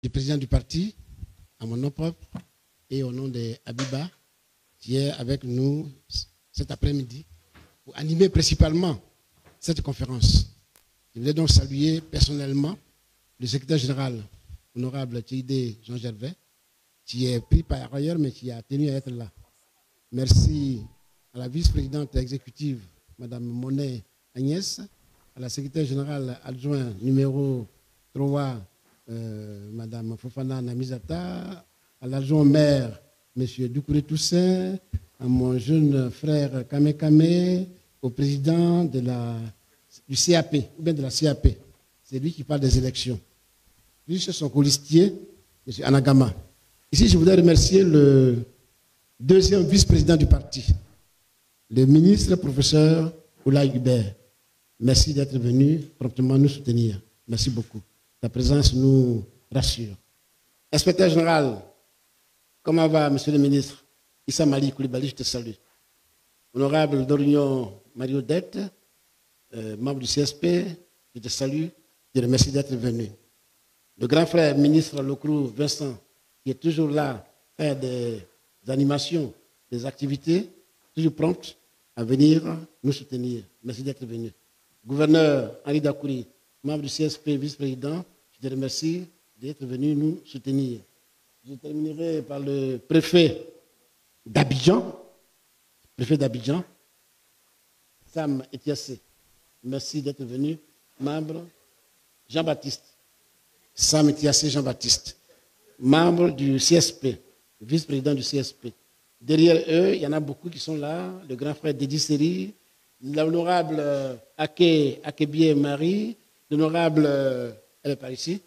du président du parti, à mon nom propre et au nom de Abiba, qui est avec nous cet après-midi pour animer principalement cette conférence. Je voulais donc saluer personnellement le secrétaire général, honorable Théidé Jean Gervais, qui est pris par ailleurs, mais qui a tenu à être là. Merci à la vice-présidente exécutive, Mme Monet Agnès, à la secrétaire générale adjointe numéro 3, Mme Fofana Namizata, à l'adjoint maire, M. Doucouré Toussaint, à mon jeune frère Kame Kame, au président de du CAP, ou bien de la CAP. C'est lui qui parle des élections. Lui, c'est son colistier, M. Anagama. Ici, je voudrais remercier le deuxième vice-président du parti, le ministre professeur Oulaye Hubert. Merci d'être venu promptement nous soutenir. Merci beaucoup. Ta présence nous rassure. Inspecteur général, comment va, monsieur le ministre? Issa Mali Koulibaly, je te salue. Honorable Dorignon Mariodette, membre du CSP, je te salue. Je te remercie d'être venu. Le grand frère ministre Locrou Vincent, qui est toujours là, faire des animations, des activités, toujours prompt à venir nous soutenir. Merci d'être venu. Gouverneur Henri Dakouri, membre du CSP, vice-président, je te remercie d'être venu nous soutenir. Je terminerai par le préfet d'Abidjan, Sam Etiassé. Merci d'être venu, membre Jean-Baptiste. Sam Etiassé Jean-Baptiste, membre du CSP, vice-président du CSP. Derrière eux, il y en a beaucoup qui sont là, le grand frère Dédi Seri, l'honorable Akebie Marie, l'honorable, elle est par ici,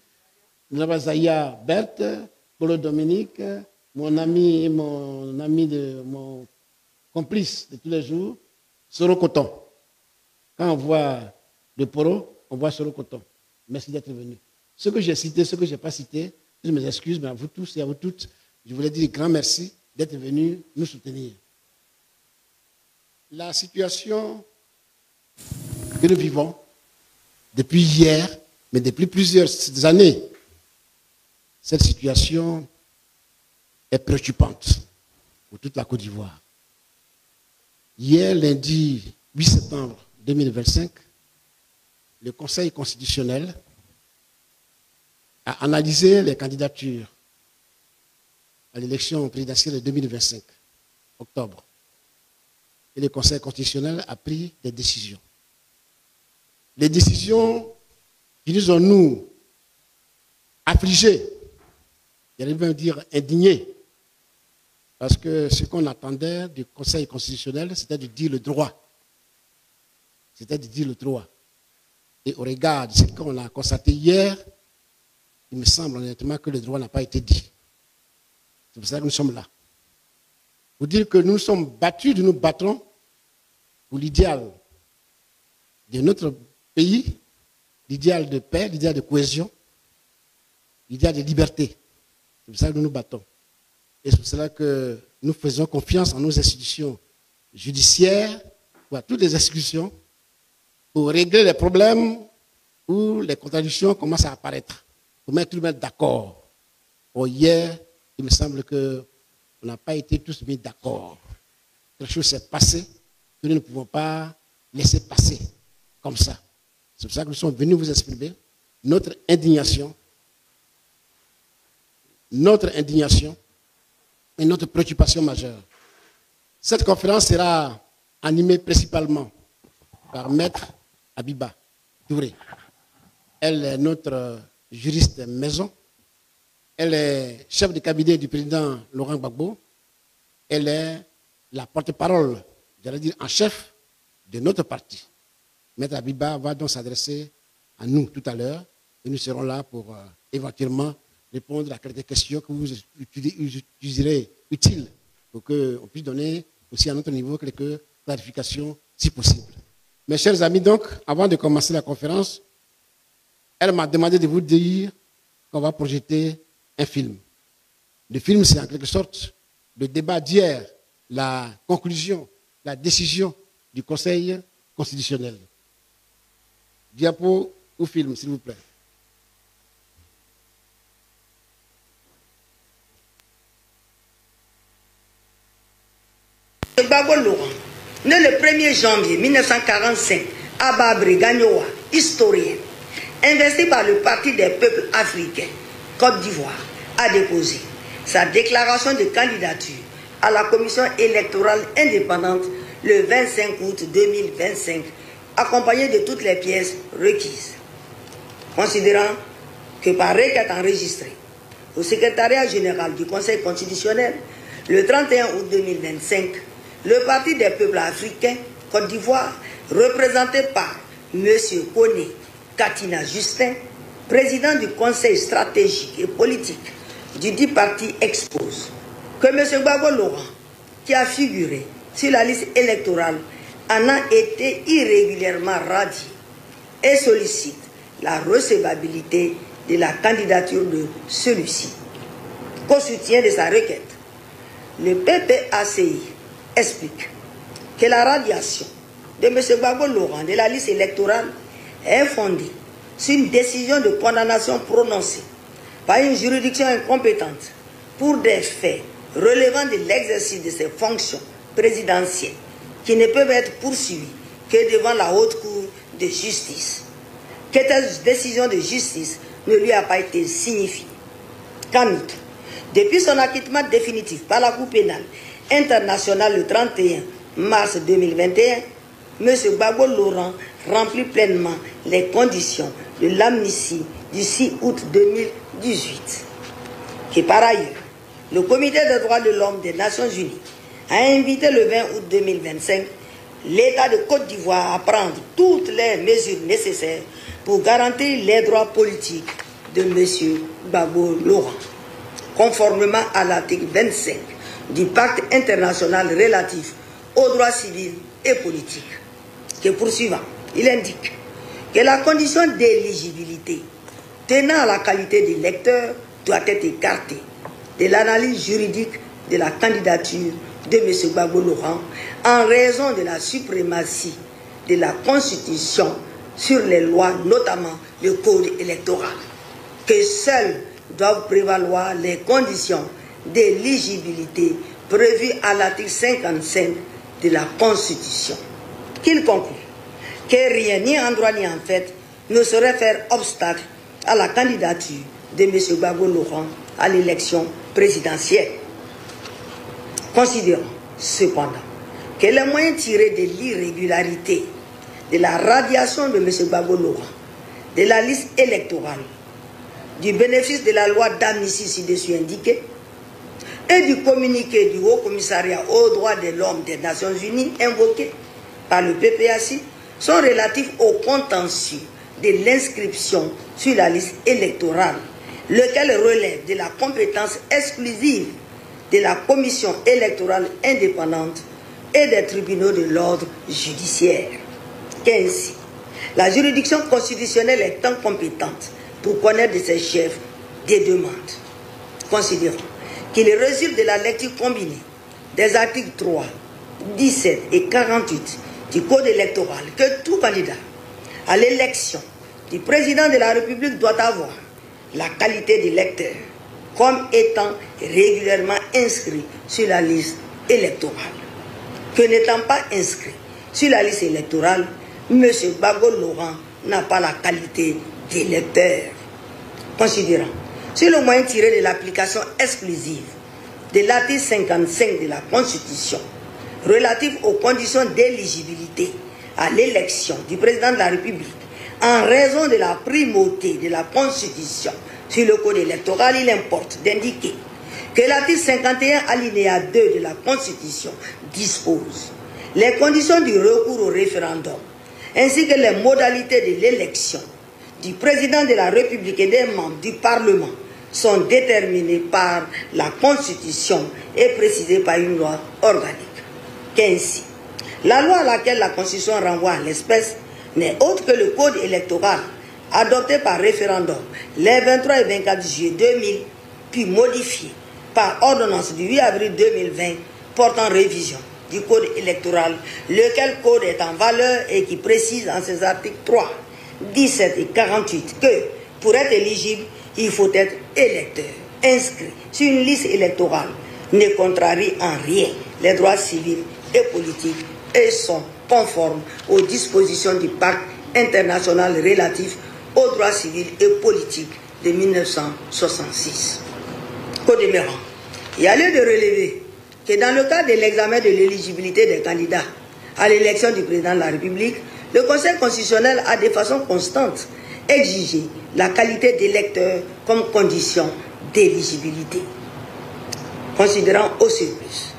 l'honorable Zaya Berthe, Polo Dominique, mon ami, mon complice de tous les jours, Soro Coton. Quand on voit le Poro, on voit Soro Coton. Merci d'être venu. Ce que j'ai cité, ce que je n'ai pas cité, je me excuse, mais à vous tous et à vous toutes, je voulais dire un grand merci d'être venus nous soutenir. La situation que nous vivons depuis hier, mais depuis plusieurs années, cette situation est préoccupante pour toute la Côte d'Ivoire. Hier, lundi 8 septembre 2025, le Conseil constitutionnel a analysé les candidatures à l'élection présidentielle de 2025, octobre. Et le Conseil constitutionnel a pris des décisions. Les décisions qui nous ont, nous, affligés, j'allais même dire indignés, parce que ce qu'on attendait du Conseil constitutionnel, c'était de dire le droit. C'était de dire le droit. Et au regard de ce qu'on a constaté hier, il me semble honnêtement que le droit n'a pas été dit. C'est pour ça que nous sommes là. Pour dire que nous nous sommes battus, nous battrons pour l'idéal de notre pays, l'idéal de paix, l'idéal de cohésion, l'idéal de liberté. C'est pour ça que nous nous battons. Et c'est pour cela que nous faisons confiance en nos institutions judiciaires, ou à toutes les institutions, pour régler les problèmes où les contradictions commencent à apparaître, pour mettre tout le monde d'accord. Hier, il me semble qu'on n'a pas été tous mis d'accord. Quelque chose s'est passé que nous ne pouvons pas laisser passer comme ça. C'est pour ça que nous sommes venus vous exprimer notre indignation et notre préoccupation majeure. Cette conférence sera animée principalement par Maître Abiba Touré. Elle est notre juriste maison. Elle est chef de cabinet du président Laurent Gbagbo. Elle est la porte-parole, j'allais dire en chef, de notre parti. Maître Abiba va donc s'adresser à nous tout à l'heure et nous serons là pour éventuellement répondre à quelques questions que vous jugerez utiles pour qu'on puisse donner aussi à notre niveau quelques clarifications si possible. Mes chers amis, donc, avant de commencer la conférence, elle m'a demandé de vous dire qu'on va projeter un film. Le film, c'est en quelque sorte le débat d'hier, la conclusion, la décision du Conseil constitutionnel. Diapo ou film, s'il vous plaît. Gbagbo Laurent, né le 1er janvier 1945 à Babri Gagnoa, historien, investi par le Parti des peuples africains, Côte d'Ivoire, a déposé sa déclaration de candidature à la commission électorale indépendante le 25 août 2025, accompagné de toutes les pièces requises. Considérant que par requête enregistrée au secrétariat général du Conseil constitutionnel le 31 août 2025, le Parti des peuples africains, Côte d'Ivoire, représenté par M. Koné Katina Justin, président du Conseil stratégique et politique du dit parti, expose que M. Gbagbo Laurent, qui a figuré sur la liste électorale, en a été irrégulièrement radié et sollicite la recevabilité de la candidature de celui-ci. Qu'au soutien de sa requête, le PPACI explique que la radiation de M. Gbagbo Laurent de la liste électorale est fondée sur une décision de condamnation prononcée par une juridiction incompétente pour des faits relevant de l'exercice de ses fonctions présidentielles qui ne peuvent être poursuivis que devant la haute cour de justice. Que cette décision de justice ne lui a pas été signifiée. Qu'en outre, depuis son acquittement définitif par la Cour pénale internationale le 31 mars 2021, M. Gbagbo Laurent remplit pleinement les conditions de l'amnistie du 6 août 2018. Et par ailleurs, le Comité des droits de l'homme des Nations Unies a invité le 20 août 2025 l'État de Côte d'Ivoire à prendre toutes les mesures nécessaires pour garantir les droits politiques de M. Gbagbo Laurent, conformément à l'article 25 du Pacte international relatif aux droits civils et politiques. Que poursuivant, il indique que la condition d'éligibilité tenant à la qualité d'électeur doit être écartée de l'analyse juridique de la candidature de M. Gbagbo Laurent en raison de la suprématie de la Constitution sur les lois, notamment le code électoral, que seules doivent prévaloir les conditions d'éligibilité prévues à l'article 55 de la Constitution. Qu'il conclut que rien, ni en droit ni en fait, ne saurait faire obstacle à la candidature de M. Gbagbo Laurent à l'élection présidentielle. Considérons cependant que les moyens tirés de l'irrégularité de la radiation de M. Gbagbo Laurent de la liste électorale, du bénéfice de la loi d'amnistie ci-dessus indiquée et du communiqué du Haut Commissariat aux droits de l'homme des Nations Unies invoqué par le PPACI sont relatifs au contentieux de l'inscription sur la liste électorale, lequel relève de la compétence exclusive de la Commission électorale indépendante et des tribunaux de l'ordre judiciaire. Qu'ainsi, la juridiction constitutionnelle est incompétente pour connaître de ses chefs des demandes. Considérons qu'il résulte de la lecture combinée des articles 3, 17 et 48 du Code électoral que tout candidat à l'élection du président de la République doit avoir la qualité d'électeur comme étant régulièrement inscrit sur la liste électorale. Que n'étant pas inscrit sur la liste électorale, M. Gbagbo Laurent n'a pas la qualité d'électeur. Considérant sur le moyen tiré de l'application exclusive de l'article 55 de la Constitution relatif aux conditions d'éligibilité à l'élection du président de la République en raison de la primauté de la Constitution sur le code électoral, il importe d'indiquer que l'article 51 alinéa 2 de la Constitution dispose les conditions du recours au référendum ainsi que les modalités de l'élection du président de la République et des membres du Parlement sont déterminées par la Constitution et précisées par une loi organique. Qu'ainsi, la loi à laquelle la Constitution renvoie en l'espèce n'est autre que le Code électoral adopté par référendum les 23 et 24 juillet 2000, puis modifié par ordonnance du 8 avril 2020 portant révision du Code électoral, lequel code est en valeur et qui précise en ses articles 3, 17 et 48 que pour être éligible, il faut être électeur, inscrit sur une liste électorale, ne contrarie en rien les droits civils et politiques et sont conformes aux dispositions du pacte international relatif aux droits civils et politiques de 1966. Au demeurant, il y a lieu de relever que dans le cadre de l'examen de l'éligibilité des candidats à l'élection du président de la République, le Conseil constitutionnel a de façon constante exigé la qualité d'électeur comme condition d'éligibilité. Considérant au surplus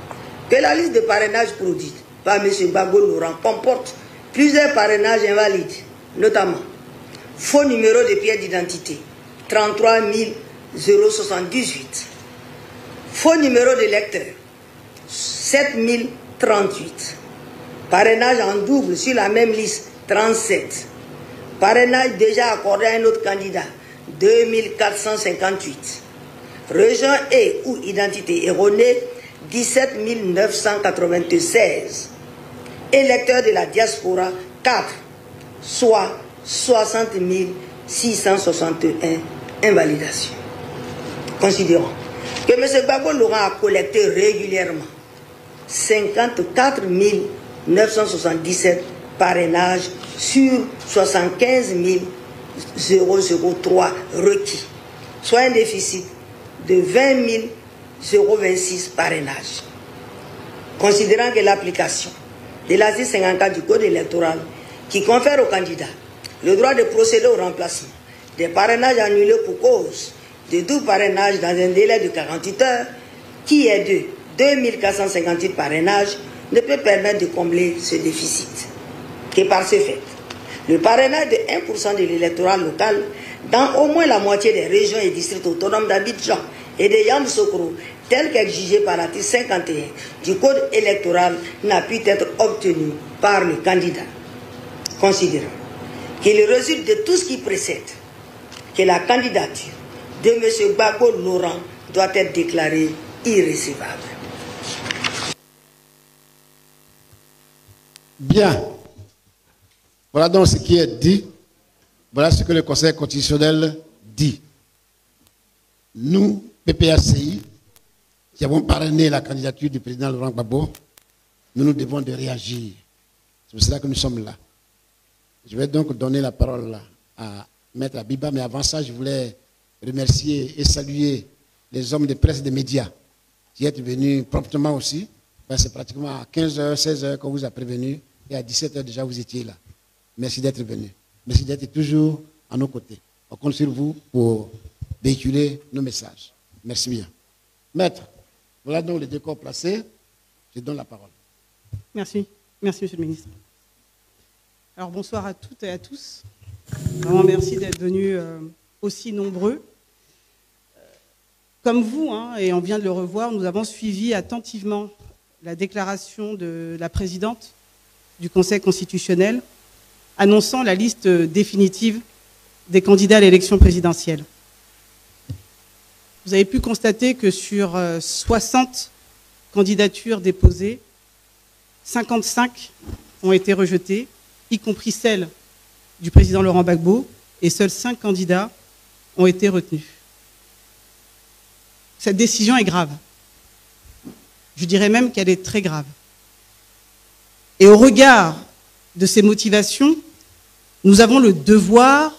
que la liste de parrainages produite par M. Gbagbo Laurent comporte plusieurs parrainages invalides, notamment faux numéro de pièce d'identité 33 078, faux numéro de lecteur 7038, parrainage en double sur la même liste 37, parrainage déjà accordé à un autre candidat 2458, région et ou identité erronée 17 996, électeurs de la diaspora 4, soit 60 661 invalidations. Considérons que M. Gbagbo Laurent a collecté régulièrement 54 977 parrainages sur 75 003 requis, soit un déficit de 20 026 parrainages. Considérant que l'application de l'article 54 du Code électoral qui confère aux candidats le droit de procéder au remplacement des parrainages annulés pour cause de double parrainage dans un délai de 48 heures, qui est de 2458 parrainages, ne peut permettre de combler ce déficit. Que par ce fait, le parrainage de 1% de l'électorat local dans au moins la moitié des régions et districts autonomes d'Abidjan et de Yamoussoukro, tel qu'exigé par l'article 51 du Code électoral, n'a pu être obtenu par le candidat. Considérant qu'il résulte de tout ce qui précède que la candidature de M. Gbagbo Laurent doit être déclarée irrécevable. Bien. Voilà donc ce qui est dit. Voilà ce que le Conseil constitutionnel dit. Nous, PPACI, qui avons parrainé la candidature du président Laurent Gbagbo, nous devons de réagir. C'est pour cela que nous sommes là. Je vais donc donner la parole à Maître Abiba, mais avant ça, je voulais remercier et saluer les hommes de presse et des médias qui sont venus promptement aussi. C'est pratiquement à 15h, 16h qu'on vous a prévenu et à 17h déjà vous étiez là. Merci d'être venus. Merci d'être toujours à nos côtés. On compte sur vous pour véhiculer nos messages. Merci bien. Maître, voilà donc le décor placé. Je donne la parole. Merci. Merci, Monsieur le Ministre. Alors, bonsoir à toutes et à tous. Vraiment, merci d'être venus aussi nombreux. Comme vous, et on vient de le revoir, nous avons suivi attentivement la déclaration de la présidente du Conseil constitutionnel annonçant la liste définitive des candidats à l'élection présidentielle. Vous avez pu constater que sur 60 candidatures déposées, 55 ont été rejetées, y compris celle du président Laurent Gbagbo, et seuls 5 candidats ont été retenus. Cette décision est grave. Je dirais même qu'elle est très grave. Et au regard de ces motivations, nous avons le devoir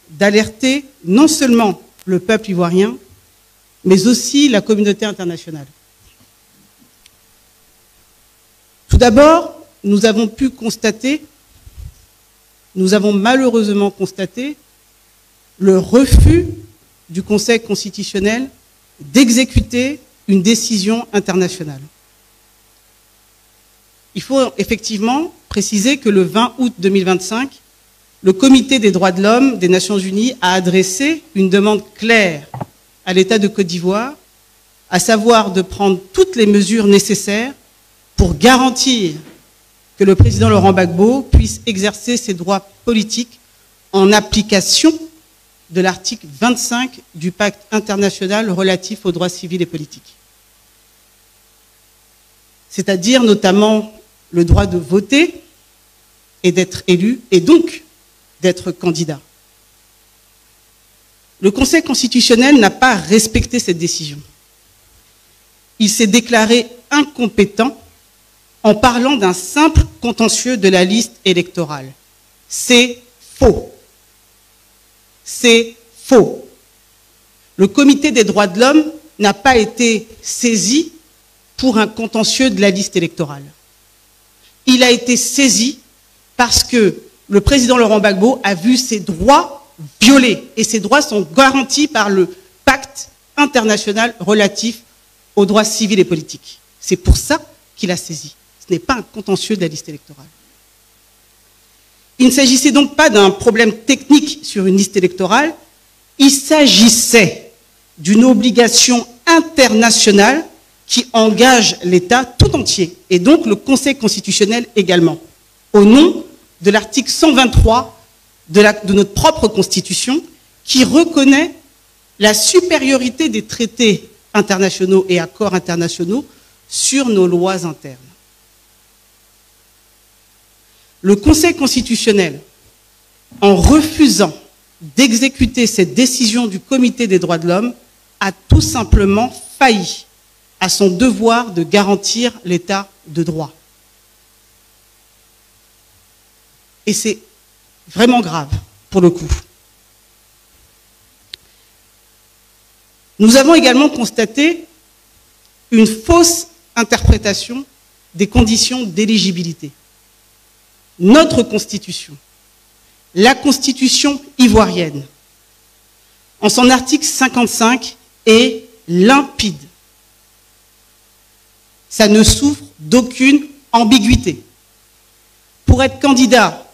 d'alerter non seulement le peuple ivoirien, mais aussi la communauté internationale. Tout d'abord, nous avons malheureusement constaté le refus du Conseil constitutionnel d'exécuter une décision internationale. Il faut effectivement préciser que le 20 août 2025, le Comité des droits de l'homme des Nations Unies a adressé une demande claire à l'État de Côte d'Ivoire, à savoir de prendre toutes les mesures nécessaires pour garantir que le président Laurent Gbagbo puisse exercer ses droits politiques en application de l'article 25 du pacte international relatif aux droits civils et politiques. C'est-à-dire notamment le droit de voter et d'être élu, et donc d'être candidat. Le Conseil constitutionnel n'a pas respecté cette décision. Il s'est déclaré incompétent en parlant d'un simple contentieux de la liste électorale. C'est faux. C'est faux. Le Comité des droits de l'homme n'a pas été saisi pour un contentieux de la liste électorale. Il a été saisi parce que le président Laurent Gbagbo a vu ses droits violés, et ces droits sont garantis par le pacte international relatif aux droits civils et politiques. C'est pour ça qu'il a saisi. Ce n'est pas un contentieux de la liste électorale. Il ne s'agissait donc pas d'un problème technique sur une liste électorale, il s'agissait d'une obligation internationale qui engage l'État tout entier, et donc le Conseil constitutionnel également, au nom de l'article 123 de notre propre Constitution, qui reconnaît la supériorité des traités internationaux et accords internationaux sur nos lois internes. Le Conseil constitutionnel, en refusant d'exécuter cette décision du Comité des droits de l'homme, a tout simplement failli à son devoir de garantir l'état de droit. Et c'est vraiment grave, pour le coup. Nous avons également constaté une fausse interprétation des conditions d'éligibilité. Notre Constitution, la Constitution ivoirienne, en son article 55, est limpide. Ça ne souffre d'aucune ambiguïté. Pour être candidat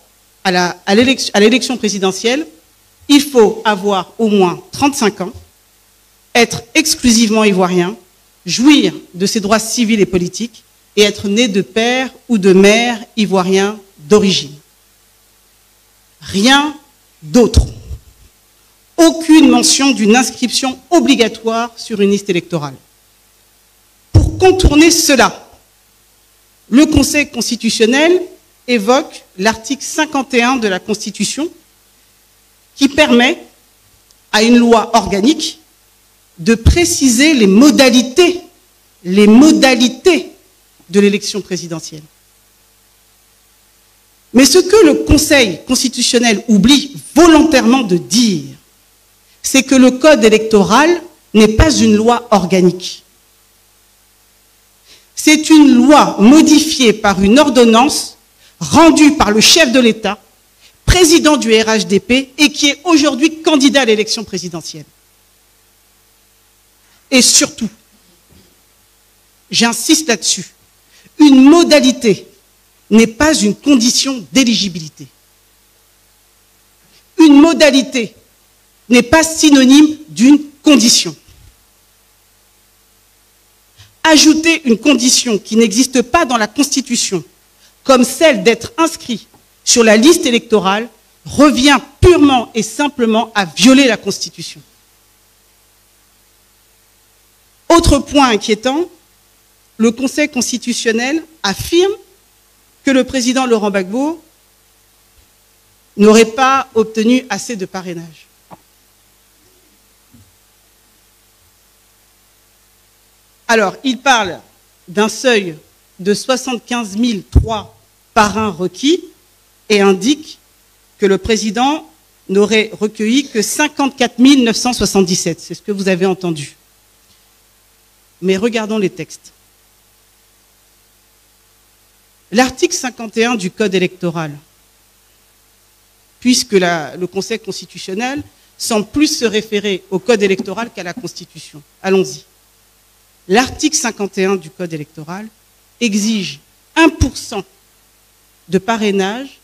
à l'élection présidentielle, il faut avoir au moins 35 ans, être exclusivement ivoirien, jouir de ses droits civils et politiques et être né de père ou de mère ivoirien d'origine. Rien d'autre. Aucune mention d'une inscription obligatoire sur une liste électorale. Pour contourner cela, le Conseil constitutionnel évoque l'article 51 de la Constitution qui permet à une loi organique de préciser les modalités de l'élection présidentielle. Mais ce que le Conseil constitutionnel oublie volontairement de dire, c'est que le code électoral n'est pas une loi organique. C'est une loi modifiée par une ordonnance rendue par le chef de l'État, président du RHDP, et qui est aujourd'hui candidat à l'élection présidentielle. Et surtout, j'insiste là-dessus, une modalité n'est pas une condition d'éligibilité. Une modalité n'est pas synonyme d'une condition. Ajouter une condition qui n'existe pas dans la Constitution, comme celle d'être inscrit sur la liste électorale, revient purement et simplement à violer la Constitution. Autre point inquiétant, le Conseil constitutionnel affirme que le président Laurent Gbagbo n'aurait pas obtenu assez de parrainage. Alors, il parle d'un seuil de 75 003 parrains requis et indique que le président n'aurait recueilli que 54 977. C'est ce que vous avez entendu. Mais regardons les textes. L'article 51 du Code électoral, puisque le Conseil constitutionnel semble plus se référer au Code électoral qu'à la Constitution. Allons-y. L'article 51 du Code électoral exige 1% de parrainage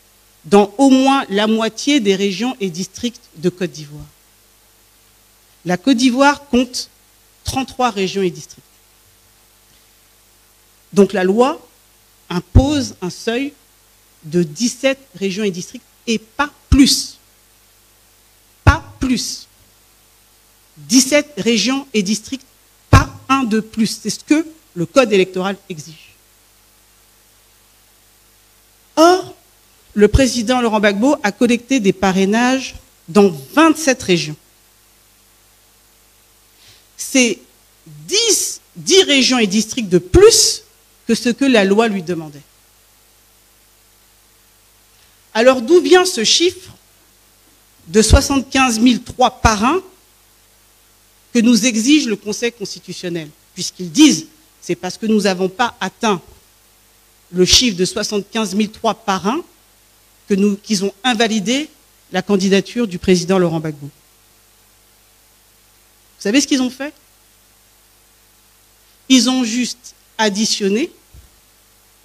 dans au moins la moitié des régions et districts de Côte d'Ivoire. La Côte d'Ivoire compte 33 régions et districts. Donc la loi impose un seuil de 17 régions et districts et pas plus. Pas plus. 17 régions et districts, pas un de plus. C'est ce que le Code électoral exige. Or, le président Laurent Gbagbo a collecté des parrainages dans 27 régions. C'est 10 régions et districts de plus que ce que la loi lui demandait. Alors d'où vient ce chiffre de 75 003 parrains que nous exige le Conseil constitutionnel? Puisqu'ils disent, c'est parce que nous n'avons pas atteint le chiffre de 75 003 parrains qu'ils ont invalidé la candidature du président Laurent Gbagbo. Vous savez ce qu'ils ont fait? Ils ont juste additionné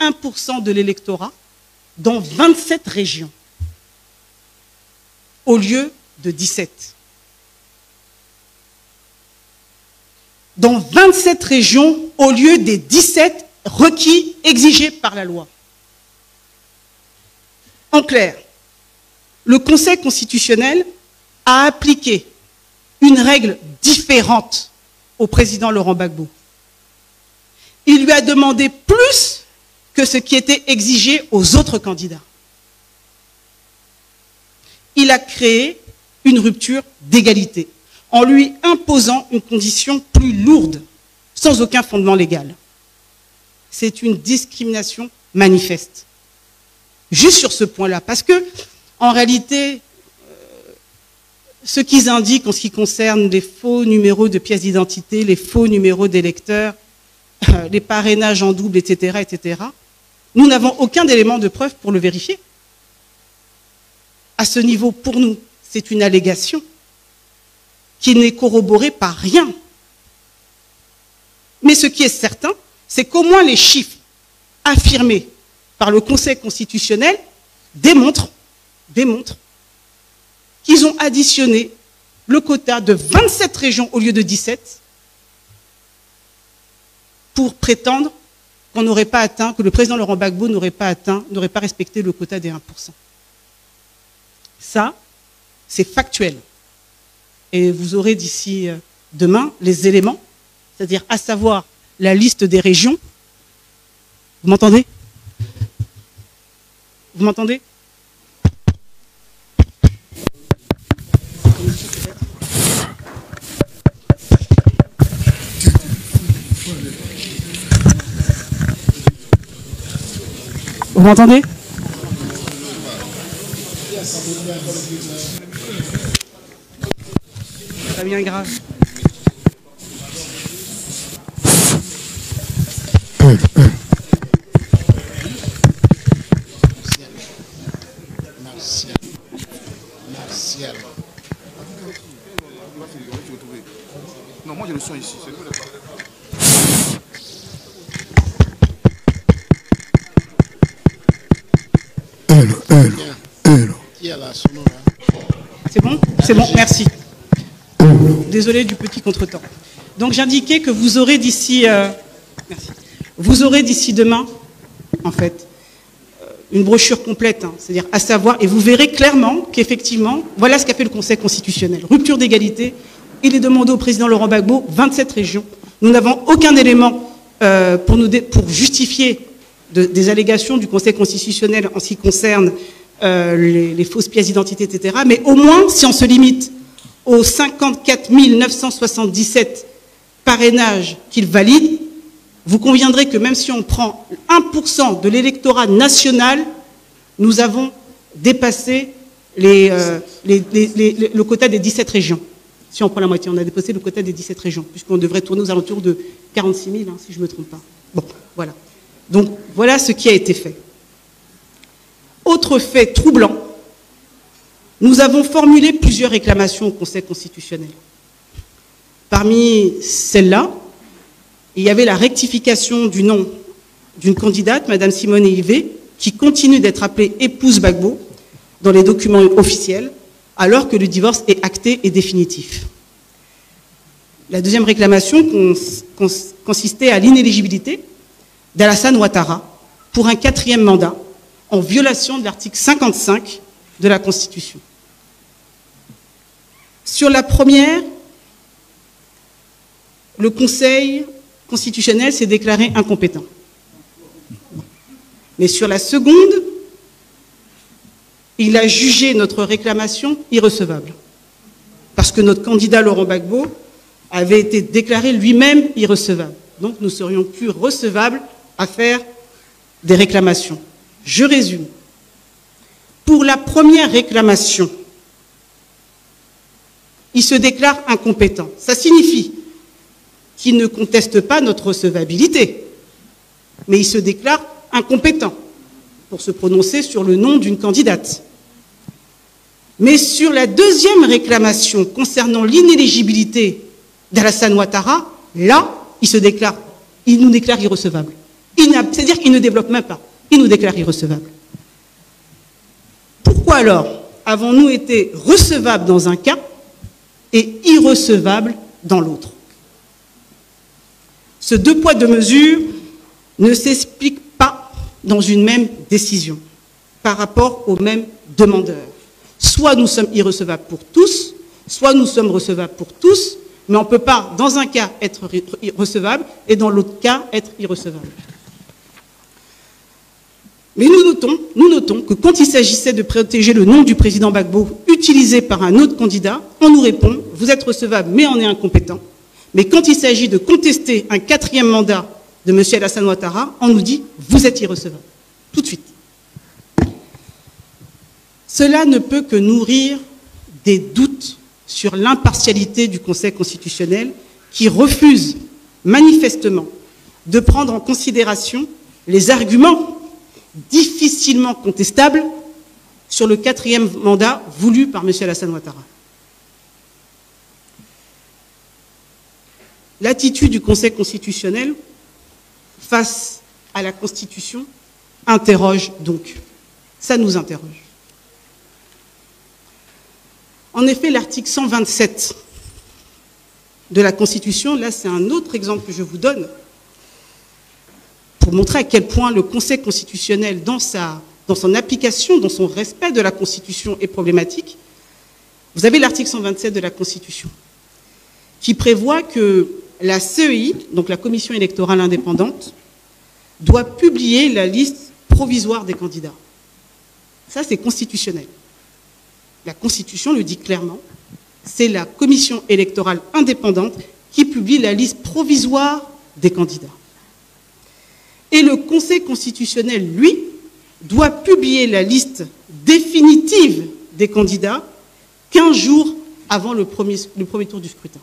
1% de l'électorat dans 27 régions, au lieu de 17. Dans 27 régions, au lieu des 17 requis exigés par la loi. En clair, le Conseil constitutionnel a appliqué une règle différente au président Laurent Gbagbo. Il lui a demandé plus que ce qui était exigé aux autres candidats. Il a créé une rupture d'égalité en lui imposant une condition plus lourde, sans aucun fondement légal. C'est une discrimination manifeste. Juste sur ce point-là, parce que, en réalité, ce qu'ils indiquent en ce qui concerne les faux numéros de pièces d'identité, les faux numéros d'électeurs, les parrainages en double, etc., etc., nous n'avons aucun élément de preuve pour le vérifier. À ce niveau, pour nous, c'est une allégation qui n'est corroborée par rien. Mais ce qui est certain, c'est qu'au moins les chiffres affirmés par le Conseil constitutionnel démontrent qu'ils ont additionné le quota de 27 régions au lieu de 17 pour prétendre qu'on n'aurait pas atteint, que le président Laurent Gbagbo n'aurait pas respecté le quota des 1%. Ça, c'est factuel. Et vous aurez d'ici demain les éléments, c'est-à-dire à savoir la liste des régions. Vous m'entendez? Vous m'entendez? Vous m'entendez? Pas bien grave. Martial. Non, moi j'ai le son ici. C'est tout. Qui a la sonore? C'est bon? C'est bon, merci. Désolé du petit contretemps. Donc j'indiquais que vous aurez d'ici demain, en fait, une brochure complète, c'est-à-dire à savoir, et vous verrez clairement qu'effectivement, voilà ce qu'a fait le Conseil constitutionnel. Rupture d'égalité, il est demandé au président Laurent Gbagbo 27 régions. Nous n'avons aucun élément pour justifier des allégations du Conseil constitutionnel en ce qui concerne les fausses pièces d'identité, etc. Mais au moins, si on se limite aux 54 977 parrainages qu'il valide, vous conviendrez que même si on prend 1% de l'électorat national, nous avons dépassé le quota des 17 régions. Si on prend la moitié, on a dépassé le quota des 17 régions, puisqu'on devrait tourner aux alentours de 46 000, si je ne me trompe pas. Bon, voilà. Donc, voilà ce qui a été fait. Autre fait troublant, nous avons formulé plusieurs réclamations au Conseil constitutionnel. Parmi celles-là, il y avait la rectification du nom d'une candidate, Mme Simone Ivé, qui continue d'être appelée épouse Gbagbo dans les documents officiels, alors que le divorce est acté et définitif. La deuxième réclamation consistait à l'inéligibilité d'Alassane Ouattara pour un 4e mandat, en violation de l'article 55 de la Constitution. Sur la première, le Conseil constitutionnel s'est déclaré incompétent. Mais sur la seconde, il a jugé notre réclamation irrecevable. Parce que notre candidat Laurent Gbagbo avait été déclaré lui-même irrecevable. Donc nous serions plus recevables à faire des réclamations. Je résume. Pour la première réclamation, il se déclare incompétent. Ça signifie qu'il ne conteste pas notre recevabilité, mais il se déclare incompétent pour se prononcer sur le nom d'une candidate. Mais sur la deuxième réclamation concernant l'inéligibilité d'Alassane Ouattara, là, il nous déclare irrecevable. C'est-à-dire qu'il ne développe même pas. Il nous déclare irrecevable. Pourquoi alors avons-nous été recevables dans un cas et irrecevables dans l'autre? Ce deux poids, deux mesures ne s'explique pas dans une même décision par rapport aux mêmes demandeurs. Soit nous sommes irrecevables pour tous, soit nous sommes recevables pour tous, mais on ne peut pas, dans un cas, être recevable et dans l'autre cas, être irrecevable. Mais nous notons que quand il s'agissait de protéger le nom du président Gbagbo utilisé par un autre candidat, on nous répond « vous êtes recevable, mais on est incompétent ». Mais quand il s'agit de contester un quatrième mandat de M. Alassane Ouattara, on nous dit « vous êtes irrecevable ». Tout de suite. Cela ne peut que nourrir des doutes sur l'impartialité du Conseil constitutionnel qui refuse manifestement de prendre en considération les arguments difficilement contestables sur le quatrième mandat voulu par M. Alassane Ouattara. L'attitude du Conseil constitutionnel face à la Constitution interroge donc. Ça nous interroge. En effet, l'article 127 de la Constitution, là c'est un autre exemple que je vous donne, pour montrer à quel point le Conseil constitutionnel, dans son application, dans son respect de la Constitution, est problématique. Vous avez l'article 127 de la Constitution, qui prévoit que la CEI, donc la Commission électorale indépendante, doit publier la liste provisoire des candidats. Ça, c'est constitutionnel. La Constitution le dit clairement, c'est la Commission électorale indépendante qui publie la liste provisoire des candidats. Et le Conseil constitutionnel, lui, doit publier la liste définitive des candidats 15 jours avant le premier tour du scrutin.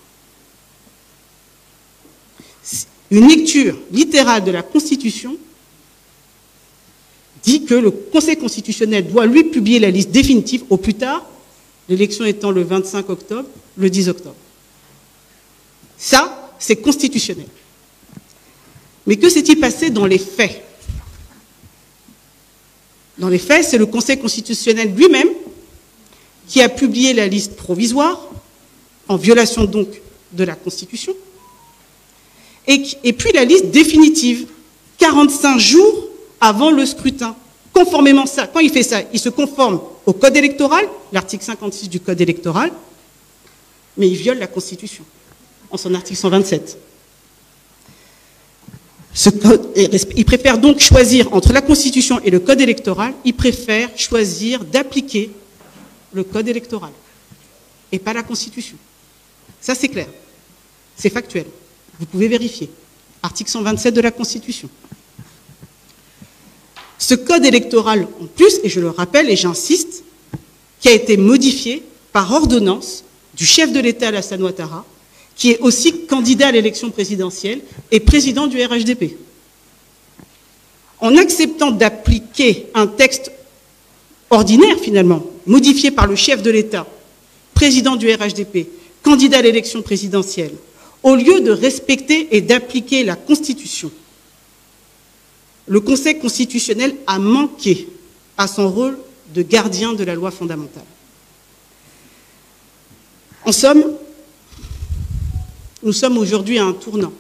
Une lecture littérale de la Constitution dit que le Conseil constitutionnel doit lui publier la liste définitive au plus tard, l'élection étant le 25 octobre, le 10 octobre. Ça, c'est constitutionnel. Mais que s'est-il passé dans les faits? Dans les faits, c'est le Conseil constitutionnel lui-même qui a publié la liste provisoire, en violation donc de la Constitution, et puis la liste définitive, 45 jours avant le scrutin. Conformément à ça, quand il fait ça, il se conforme au Code électoral, l'article 56 du Code électoral, mais il viole la Constitution, en son article 127. Il préfère donc choisir entre la Constitution et le Code électoral, il préfère choisir d'appliquer le Code électoral et pas la Constitution. Ça, c'est clair. C'est factuel. Vous pouvez vérifier. Article 127 de la Constitution. Ce Code électoral, en plus, et je le rappelle et j'insiste, qui a été modifié par ordonnance du chef de l'État Alassane Ouattara, qui est aussi candidat à l'élection présidentielle et président du RHDP. En acceptant d'appliquer un texte ordinaire, finalement, modifié par le chef de l'État, président du RHDP, candidat à l'élection présidentielle, au lieu de respecter et d'appliquer la Constitution, le Conseil constitutionnel a manqué à son rôle de gardien de la loi fondamentale. En somme, nous sommes aujourd'hui à un tournant.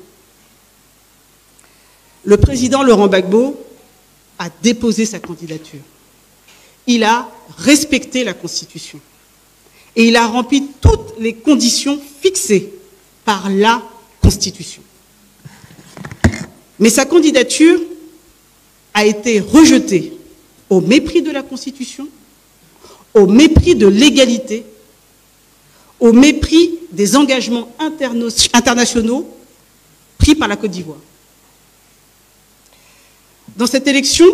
Le président Laurent Gbagbo a déposé sa candidature. Il a respecté la Constitution. Et il a rempli toutes les conditions fixées par la Constitution. Mais sa candidature a été rejetée au mépris de la Constitution, au mépris de l'égalité, au mépris des engagements internationaux pris par la Côte d'Ivoire. Dans cette élection,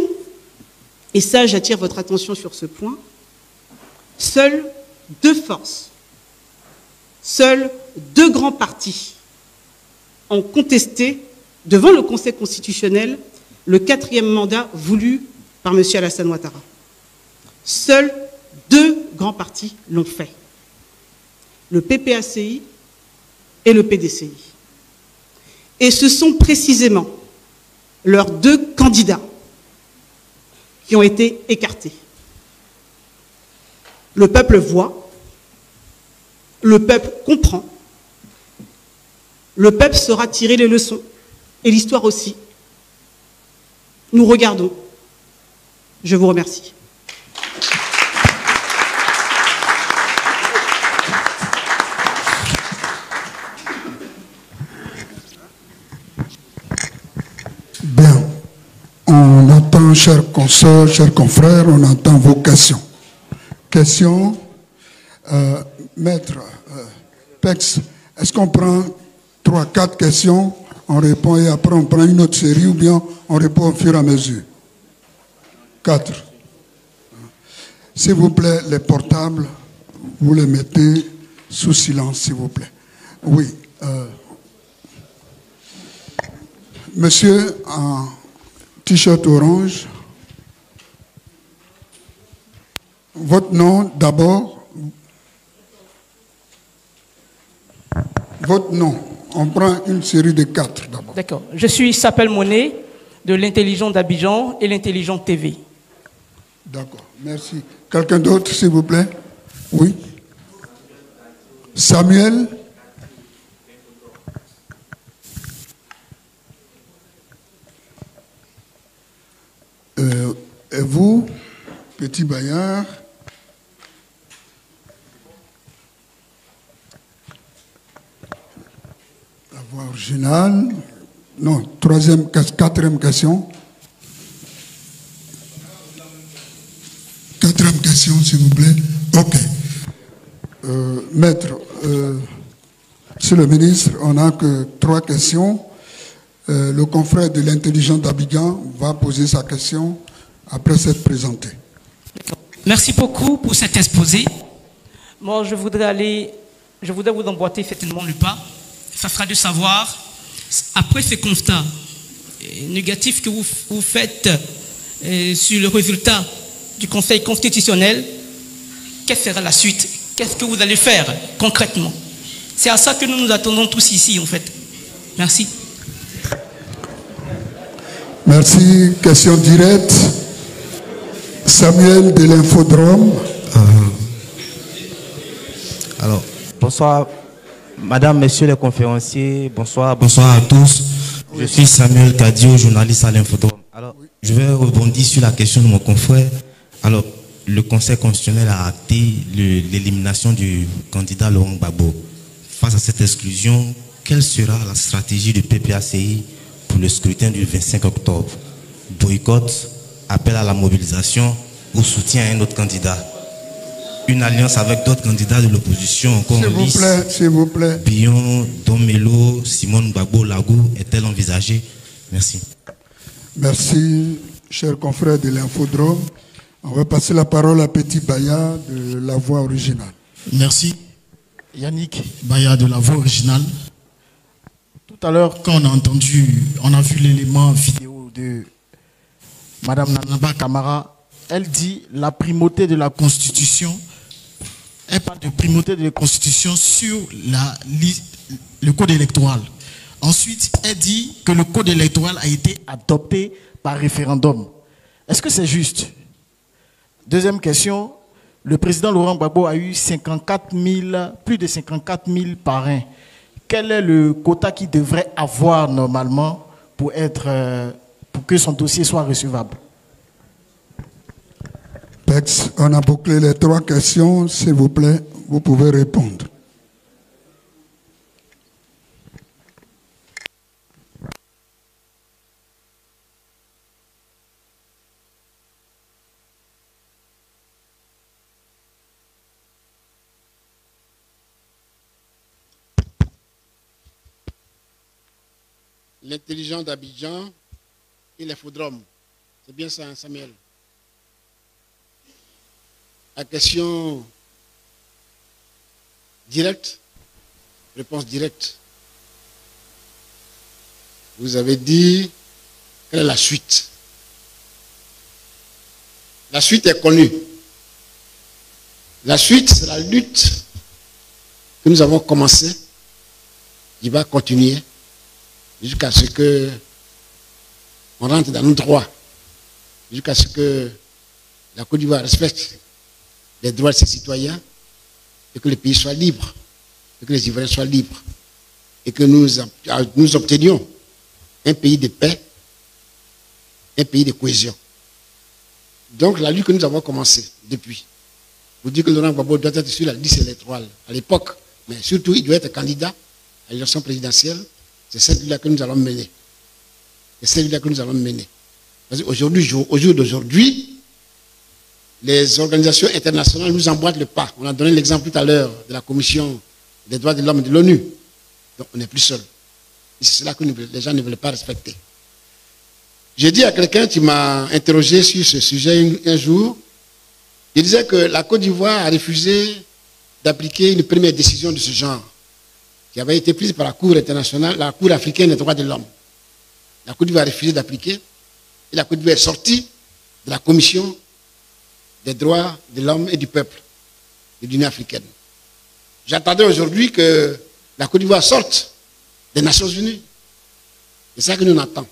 et ça j'attire votre attention sur ce point, seules deux forces, seuls deux grands partis ont contesté devant le Conseil constitutionnel le 4e mandat voulu par M. Alassane Ouattara. Seuls deux grands partis l'ont fait, le PPACI et le PDCI. Et ce sont précisément leurs deux candidats qui ont été écartés. Le peuple voit, le peuple comprend, le peuple saura tirer les leçons, et l'histoire aussi. Nous regardons. Je vous remercie. Bien. On entend, chers consoeurs, chers confrères, on entend vos questions. Questions, Maître Pex, est-ce qu'on prend 3-4 questions, on répond et après on prend une autre série ou bien on répond au fur et à mesure? 4. S'il vous plaît, les portables, vous les mettez sous silence, s'il vous plaît. Oui. Monsieur en t-shirt orange, votre nom d'abord. Votre nom. On prend une série de 4 d'abord. D'accord. Je suis Sapel Monet de l'Intelligent d'Abidjan et l'Intelligent TV. D'accord, merci. Quelqu'un d'autre, s'il vous plaît? Oui. Samuel? Et vous, Petit Bayard? La voix originale. Non, quatrième question. Quatrième question, s'il vous plaît. OK. Maître, Monsieur le ministre, on n'a que 3 questions. Le confrère de l'Intelligent d'Abidjan va poser sa question après s'être présenté. Merci beaucoup pour cet exposé. Moi, je voudrais vous emboîter certainement le pas. Ça sera de savoir, après ce constat négatif que vous faites sur le résultat du Conseil constitutionnel, quelle sera la suite? Qu'est-ce que vous allez faire concrètement? C'est à ça que nous nous attendons tous ici, en fait. Merci. Merci. Question directe. Samuel de l'Infodrome. Alors, bonsoir, madame, messieurs les conférenciers. Bonsoir à tous. Je suis Samuel Kadio, journaliste à l'Infodrome. Alors, je vais rebondir sur la question de mon confrère. Alors, le Conseil constitutionnel a acté l'élimination du candidat Laurent Gbagbo. Face à cette exclusion, quelle sera la stratégie du PPACI pour le scrutin du 25 octobre? Boycott, appel à la mobilisation ou soutien à un autre candidat? Une alliance avec d'autres candidats de l'opposition comme s'il vous plaît. Bion, Domelo, Simone Gbagbo, Lagou est-elle envisagée? Merci. Merci, chers confrères de l'Infodrome. On va passer la parole à Petit Baya de La Voix Originale. Merci. Yannick Baya de La Voix Originale. Tout à l'heure, quand on a vu l'élément vidéo de Madame Nanaba Camara, elle dit la primauté de la Constitution. Elle parle de primauté de la Constitution sur le code électoral. Ensuite, elle dit que le code électoral a été adopté par référendum. Est-ce que c'est juste? Deuxième question, le président Laurent Gbagbo a eu plus de 54 000 parrains. Quel est le quota qu'il devrait avoir normalement pour que son dossier soit recevable? Pex, on a bouclé les 3 questions. S'il vous plaît, vous pouvez répondre. L'Intelligent d'Abidjan et l'Infodrome. C'est bien ça, hein, Samuel. La question directe, réponse directe. Vous avez dit, quelle est la suite? La suite est connue. La suite, c'est la lutte que nous avons commencée, qui va continuer jusqu'à ce que on rentre dans nos droits, jusqu'à ce que la Côte d'Ivoire respecte les droits de ses citoyens et que le pays soit libre, et que les Ivoiriens soient libres, et que nous obtenions un pays de paix, un pays de cohésion. Donc la lutte que nous avons commencée depuis, vous dites que Laurent Gbagbo doit être sur la liste électorale à l'époque, mais surtout il doit être candidat à l'élection présidentielle, c'est celle-là que nous allons mener. C'est celle-là que nous allons mener. Parce qu'aujourd'hui, au jour d'aujourd'hui, les organisations internationales nous emboîtent le pas. On a donné l'exemple tout à l'heure de la Commission des droits de l'homme de l'ONU. Donc on n'est plus seul. C'est cela que les gens ne veulent pas respecter. J'ai dit à quelqu'un qui m'a interrogé sur ce sujet un jour, il disait que la Côte d'Ivoire a refusé d'appliquer une première décision de ce genre, qui avait été prise par la Cour internationale, la Cour africaine des droits de l'homme. La Côte d'Ivoire a refusé d'appliquer, et la Côte d'Ivoire est sortie de la Commission des droits de l'homme et du peuple de l'Union africaine. J'attendais aujourd'hui que la Côte d'Ivoire sorte des Nations Unies. C'est ça que nous attendons.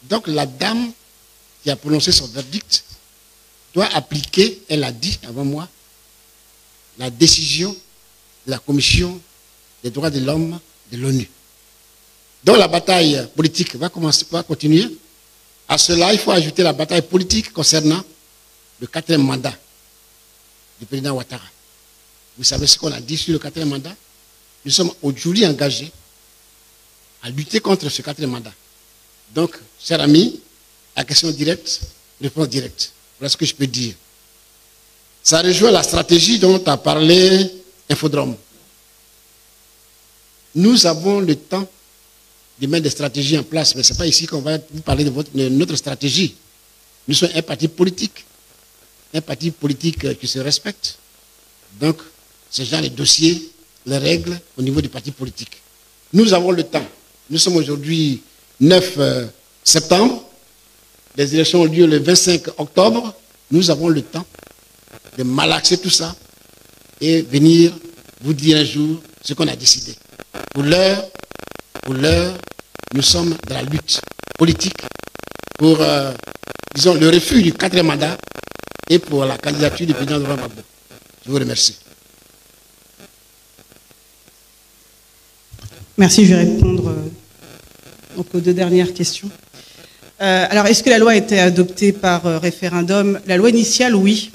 Donc la dame qui a prononcé son verdict doit appliquer, elle a dit avant moi, la décision de la Commission des droits de l'homme de l'ONU. Donc la bataille politique va continuer. À cela, il faut ajouter la bataille politique concernant le 4e mandat du président Ouattara. Vous savez ce qu'on a dit sur le 4e mandat? Nous sommes aujourd'hui engagés à lutter contre ce 4e mandat. Donc, chers amis, la question directe, réponse directe. Voilà ce que je peux dire. Ça rejoint la stratégie dont a parlé Infodrome. Nous avons le temps de mettre des stratégies en place, mais ce n'est pas ici qu'on va vous parler de notre stratégie. Nous sommes un parti politique qui se respecte. Donc, ce genre de dossiers, les règles au niveau du parti politique. Nous avons le temps. Nous sommes aujourd'hui 9 septembre. Les élections ont lieu le 25 octobre. Nous avons le temps de malaxer tout ça et venir vous dire un jour ce qu'on a décidé. Pour l'heure, nous sommes dans la lutte politique pour, disons, le refus du 4e mandat et pour la candidature du président Laurent Gbagbo. Je vous remercie. Merci, je vais répondre donc aux 2 dernières questions. Alors, est-ce que la loi a été adoptée par référendum? La loi initiale, oui.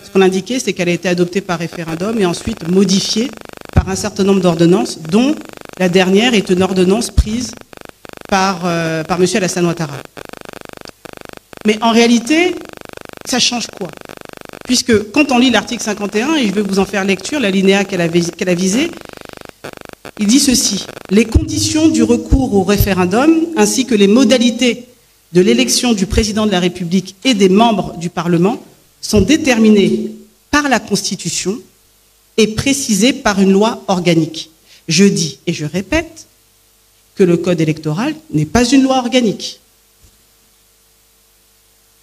Ce qu'on indiquait, c'est qu'elle a été adoptée par référendum et ensuite modifiée par un certain nombre d'ordonnances, dont la dernière est une ordonnance prise par M. Alassane Ouattara. Mais en réalité, ça change quoi? Puisque quand on lit l'article 51, et je vais vous en faire lecture, l'alinéa qu'elle a visé, il dit ceci: les conditions du recours au référendum ainsi que les modalités de l'élection du président de la République et des membres du Parlement sont déterminées par la Constitution et précisées par une loi organique. Je dis et je répète que le code électoral n'est pas une loi organique.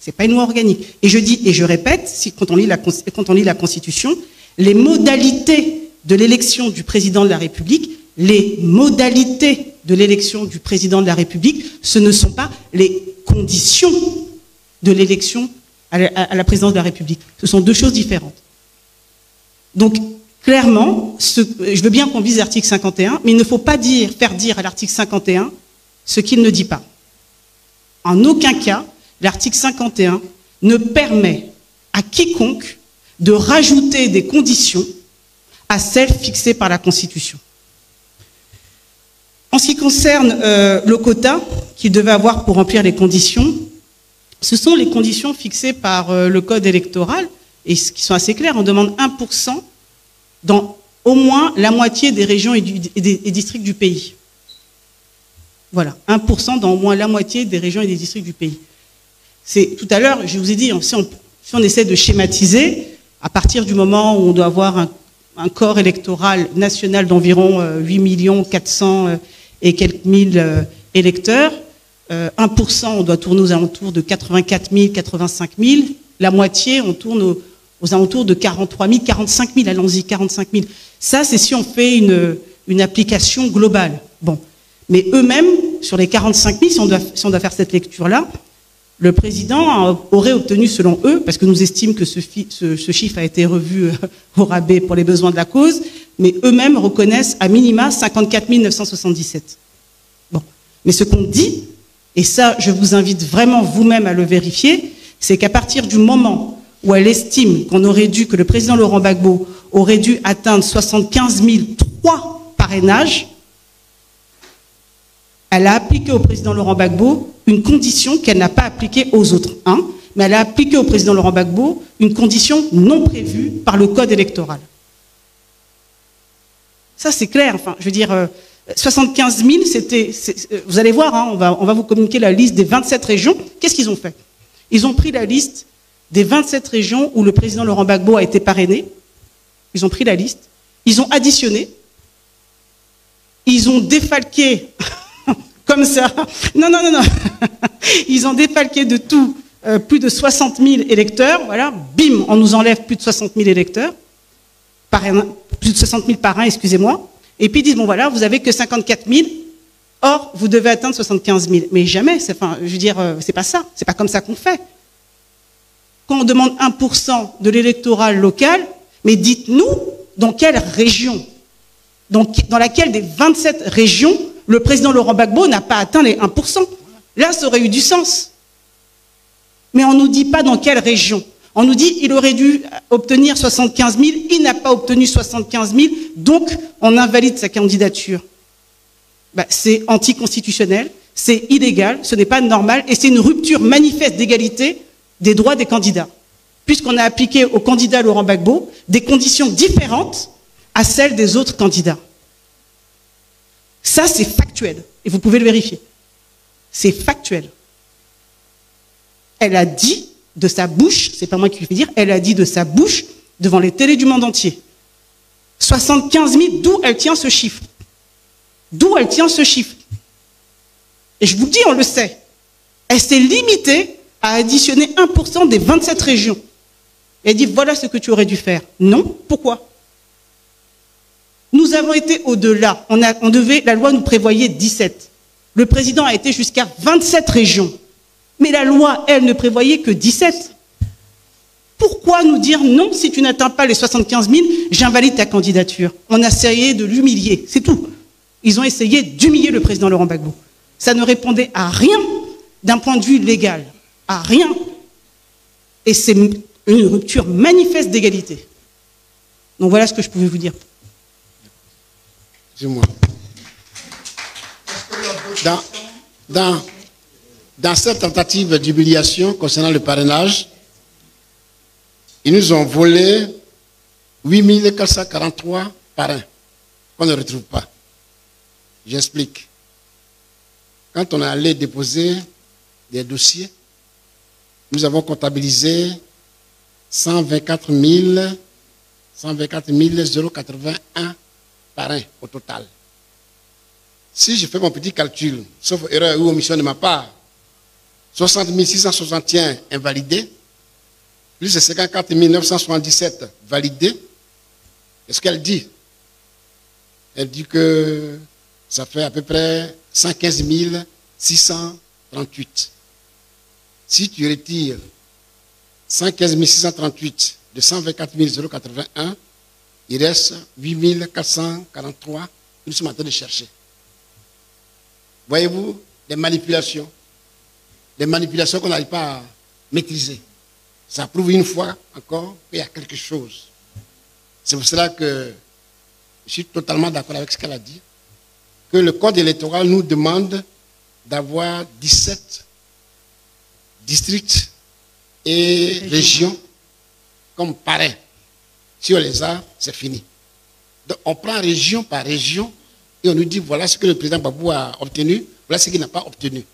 Ce n'est pas une loi organique. Et je dis et je répète, quand on lit la Constitution, les modalités de l'élection du président de la République, les modalités de l'élection du président de la République, ce ne sont pas les conditions de l'élection à la présidence de la République. Ce sont 2 choses différentes. Donc, clairement, je veux bien qu'on vise l'article 51, mais il ne faut pas faire dire à l'article 51 ce qu'il ne dit pas. En aucun cas, l'article 51 ne permet à quiconque de rajouter des conditions à celles fixées par la Constitution. En ce qui concerne le quota qu'il devait avoir pour remplir les conditions, ce sont les conditions fixées par le code électoral, et qui sont assez claires. On demande 1% dans au moins la moitié des régions et districts du pays. Voilà, 1% dans au moins la moitié des régions et des districts du pays. Tout à l'heure, je vous ai dit, si on essaie de schématiser, à partir du moment où on doit avoir un corps électoral national d'environ 8 400 000 et quelques mille électeurs, 1%, on doit tourner aux alentours de 84 000, 85 000. La moitié, on tourne aux alentours de 43 000, 45 000, allons-y, 45 000. Ça, c'est si on fait une application globale. Bon. Mais eux-mêmes, sur les 45 000, si on doit faire cette lecture-là, le président aurait obtenu, selon eux, parce que nous estimons que ce chiffre a été revu au rabais pour les besoins de la cause, mais eux-mêmes reconnaissent à minima 54 977. Bon. Mais ce qu'on dit, et ça, je vous invite vraiment vous-même à le vérifier, c'est qu'à partir du moment où elle estime que le président Laurent Gbagbo aurait dû atteindre 75 003 parrainages, elle a appliqué au président Laurent Gbagbo une condition qu'elle n'a pas appliquée aux autres. Mais elle a appliqué au président Laurent Gbagbo une condition non prévue par le code électoral. Ça, c'est clair. Enfin, je veux dire, 75 000, vous allez voir, on va vous communiquer la liste des 27 régions. Qu'est-ce qu'ils ont fait? Ils ont pris la liste des 27 régions où le président Laurent Gbagbo a été parrainé. Ils ont pris la liste. Ils ont additionné. Ils ont défalqué... Comme ça. Non. Ils ont défalqué de tout plus de 60 000 électeurs. Voilà, bim, on nous enlève plus de 60 000 électeurs. Plus de 60 000 parrains, excusez-moi. Et puis ils disent, bon voilà, vous avez que 54 000, or vous devez atteindre 75 000. Mais jamais, c'est pas ça. C'est pas comme ça qu'on fait. Quand on demande 1% de l'électoral local, mais dites-nous dans quelle région, dans laquelle des 27 régions, le président Laurent Gbagbo n'a pas atteint les 1%. Là, ça aurait eu du sens. Mais on ne nous dit pas dans quelle région. On nous dit qu'il aurait dû obtenir 75 000, il n'a pas obtenu 75 000, donc on invalide sa candidature. C'est anticonstitutionnel, c'est illégal, ce n'est pas normal, et c'est une rupture manifeste d'égalité des droits des candidats. Puisqu'on a appliqué au candidat Laurent Gbagbo des conditions différentes à celles des autres candidats. Ça, c'est factuel. Et vous pouvez le vérifier. C'est factuel. Elle a dit de sa bouche, c'est pas moi qui le fais dire, elle a dit de sa bouche devant les télés du monde entier. 75 000, d'où elle tient ce chiffre? D'où elle tient ce chiffre? Et je vous le dis, on le sait. Elle s'est limitée à additionner 1% des 27 régions. Elle dit, voilà ce que tu aurais dû faire. Non, pourquoi? Nous avons été au-delà. La loi nous prévoyait 17. Le président a été jusqu'à 27 régions. Mais la loi, elle, ne prévoyait que 17. Pourquoi nous dire non, si tu n'atteins pas les 75 000, j'invalide ta candidature? On a essayé de l'humilier, c'est tout. Ils ont essayé d'humilier le président Laurent Gbagbo. Ça ne répondait à rien d'un point de vue légal. À rien. Et c'est une rupture manifeste d'égalité. Donc voilà ce que je pouvais vous dire. Dis-moi. Dans cette tentative d'humiliation concernant le parrainage, ils nous ont volé 8 443 parrains qu'on ne retrouve pas. J'explique. Quand on est allé déposer des dossiers, nous avons comptabilisé 124 081 parrains au total. Si je fais mon petit calcul, sauf erreur ou omission de ma part, 60 661 invalidés, plus de 54 977 validés. Qu'est-ce qu'elle dit? Elle dit que ça fait à peu près 115 638. Si tu retires 115 638 de 124 081, il reste 8 443 que nous sommes en train de chercher. Voyez-vous, des manipulations qu'on n'arrive pas à maîtriser. Ça prouve une fois encore qu'il y a quelque chose. C'est pour cela que je suis totalement d'accord avec ce qu'elle a dit, que le code électoral nous demande d'avoir 17 districts et régions comme parrains. Si on les a, c'est fini. Donc on prend région par région et on nous dit voilà ce que le président Gbagbo a obtenu, voilà ce qu'il n'a pas obtenu.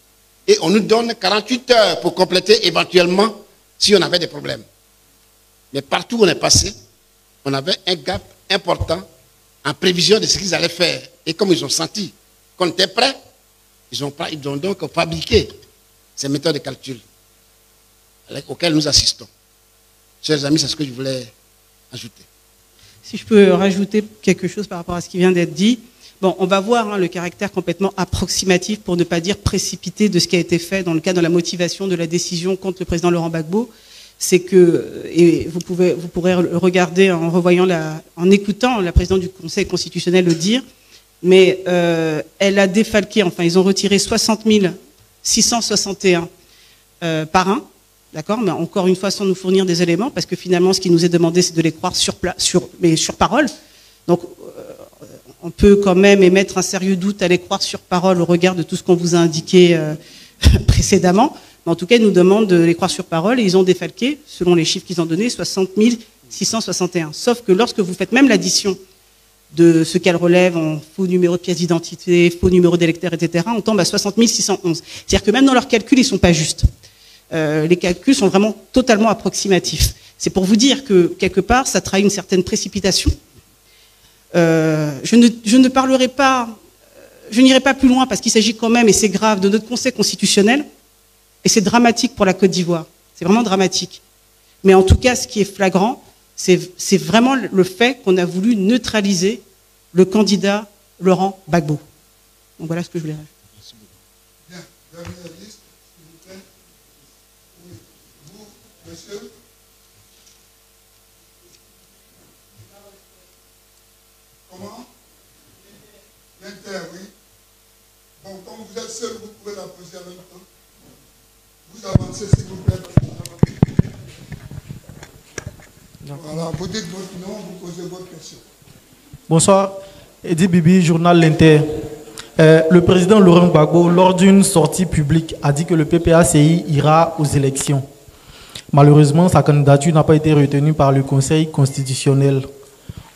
Et on nous donne 48 heures pour compléter éventuellement si on avait des problèmes. Mais partout où on est passé, on avait un gap important en prévision de ce qu'ils allaient faire. Et comme ils ont senti qu'on était prêt, ils ont donc fabriqué ces méthodes de calcul auxquelles nous assistons. Chers amis, c'est ce que je voulais ajouter. Si je peux rajouter quelque chose par rapport à ce qui vient d'être dit. Bon, on va voir le caractère complètement approximatif, pour ne pas dire précipité, de ce qui a été fait dans le cadre de la motivation de la décision contre le président Laurent Gbagbo. C'est que, et vous pourrez regarder en revoyant en écoutant la présidente du Conseil constitutionnel le dire, mais elle a défalqué, enfin ils ont retiré 60 661 parrains, d'accord, mais encore une fois sans nous fournir des éléments, parce que finalement ce qui nous est demandé c'est de les croire sur parole. Donc on peut quand même émettre un sérieux doute à les croire sur parole au regard de tout ce qu'on vous a indiqué précédemment. Mais en tout cas, ils nous demandent de les croire sur parole et ils ont défalqué, selon les chiffres qu'ils ont donnés, 60 661. Sauf que lorsque vous faites même l'addition de ce qu'elle relève en faux numéro de pièce d'identité, faux numéro d'électeur, etc., on tombe à 60 611. C'est-à-dire que même dans leurs calculs, ils ne sont pas justes. Les calculs sont vraiment totalement approximatifs. C'est pour vous dire que, quelque part, ça trahit une certaine précipitation. Je ne parlerai pas, je n'irai pas plus loin parce qu'il s'agit quand même, et c'est grave, de notre Conseil constitutionnel, et c'est dramatique pour la Côte d'Ivoire. C'est vraiment dramatique. Mais en tout cas, ce qui est flagrant, c'est vraiment le fait qu'on a voulu neutraliser le candidat Laurent Gbagbo. Donc voilà ce que je voulais rajouter. Merci beaucoup. Bien, dernière liste, s'il vous plaît. Oui, vous, monsieur. Comment? L'Inter, oui. Bon, comme vous êtes seul, vous pouvez la poser en même temps. Vous avancez, s'il vous plaît. Voilà, vous dites votre nom, vous posez votre question. Bonsoir, Edi Bibi, journal L'Inter. Le président Laurent Gbagbo, lors d'une sortie publique, a dit que le PPACI ira aux élections. Malheureusement, sa candidature n'a pas été retenue par le Conseil constitutionnel.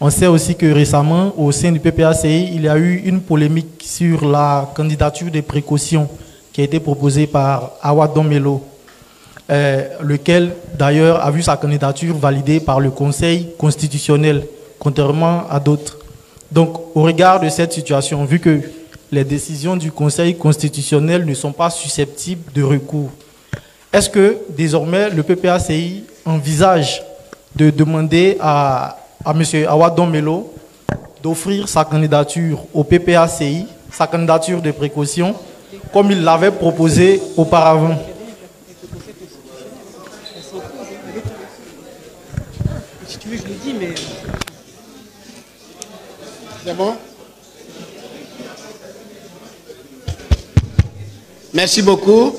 On sait aussi que récemment, au sein du PPACI, il y a eu une polémique sur la candidature des précautions qui a été proposée par Awa Domelo, lequel d'ailleurs a vu sa candidature validée par le Conseil constitutionnel, contrairement à d'autres. Donc, au regard de cette situation, vu que les décisions du Conseil constitutionnel ne sont pas susceptibles de recours, est-ce que désormais le PPACI envisage de demander à M. Awa Domelo d'offrir sa candidature au PPACI, sa candidature de précaution, comme il l'avait proposé auparavant? Si tu veux, je le dis, mais... C'est bon? Merci beaucoup.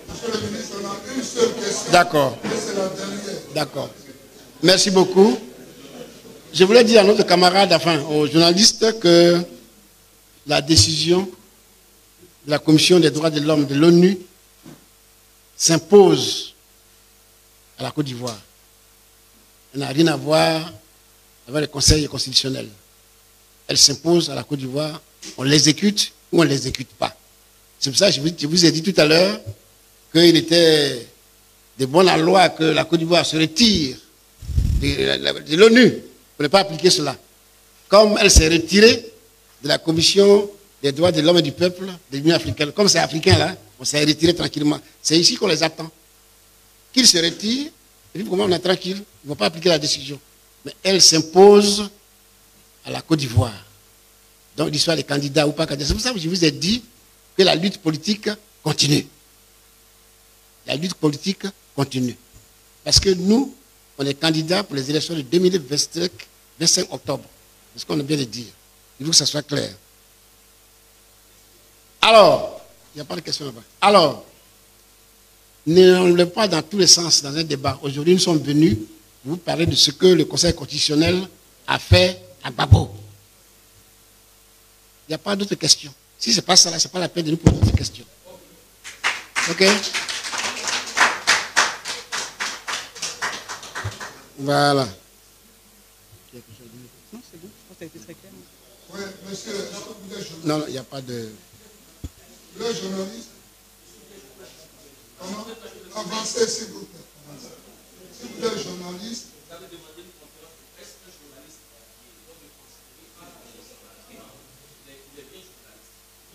Monsieur le ministre, on a une seule question. D'accord. Et c'est la dernière. D'accord. Merci beaucoup. Je voulais dire à notre camarade, enfin aux journalistes, que la décision de la Commission des droits de l'homme de l'ONU s'impose à la Côte d'Ivoire. Elle n'a rien à voir avec le Conseil constitutionnel. Elle s'impose à la Côte d'Ivoire. On l'exécute ou on ne l'exécute pas. C'est pour ça que je vous ai dit tout à l'heure qu'il était de bonne loi que la Côte d'Ivoire se retire de l'ONU pour ne pas appliquer cela. Comme elle s'est retirée de la Commission des droits de l'homme et du peuple de l'Union africaine. Comme c'est africain là, on s'est retiré tranquillement. C'est ici qu'on les attend. Qu'ils se retirent, et puis comment on est tranquille, ils ne vont pas appliquer la décision. Mais elle s'impose à la Côte d'Ivoire. Donc l'histoire des candidats ou pas candidats. C'est pour ça que je vous ai dit que la lutte politique continue. La lutte politique continue. Parce que nous, on est candidats pour les élections de 25 octobre. C'est ce qu'on a bien de dire. Il faut que ça soit clair. Alors, il n'y a pas de question là-bas. Alors, ne le pas dans tous les sens dans un débat. Aujourd'hui, nous sommes venus vous parler de ce que le Conseil constitutionnel a fait à Gbagbo. Il n'y a pas d'autres questions. Si ce n'est pas ça, ce n'est pas la peine de nous poser d'autres questions. OK? Voilà. Non, c'est bon, je pense que ça a été très clair. Oui, monsieur, est-ce que vous êtes journaliste? Non, il n'y a pas de... Vous êtes journaliste? Avancez, s'il vous plaît. Si vous êtes journaliste,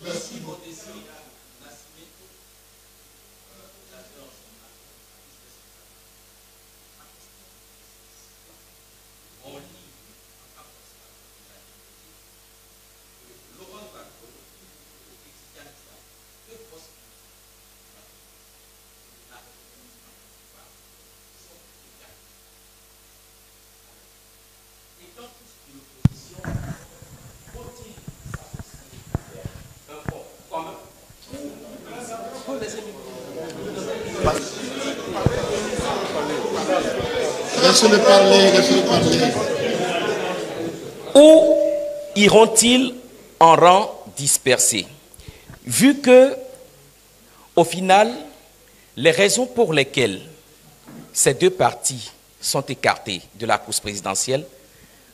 merci beaucoup. Laissez-le parler, laissez-le parler. Où iront-ils en rang dispersé? Vu que, au final, les raisons pour lesquelles ces deux partis sont écartés de la course présidentielle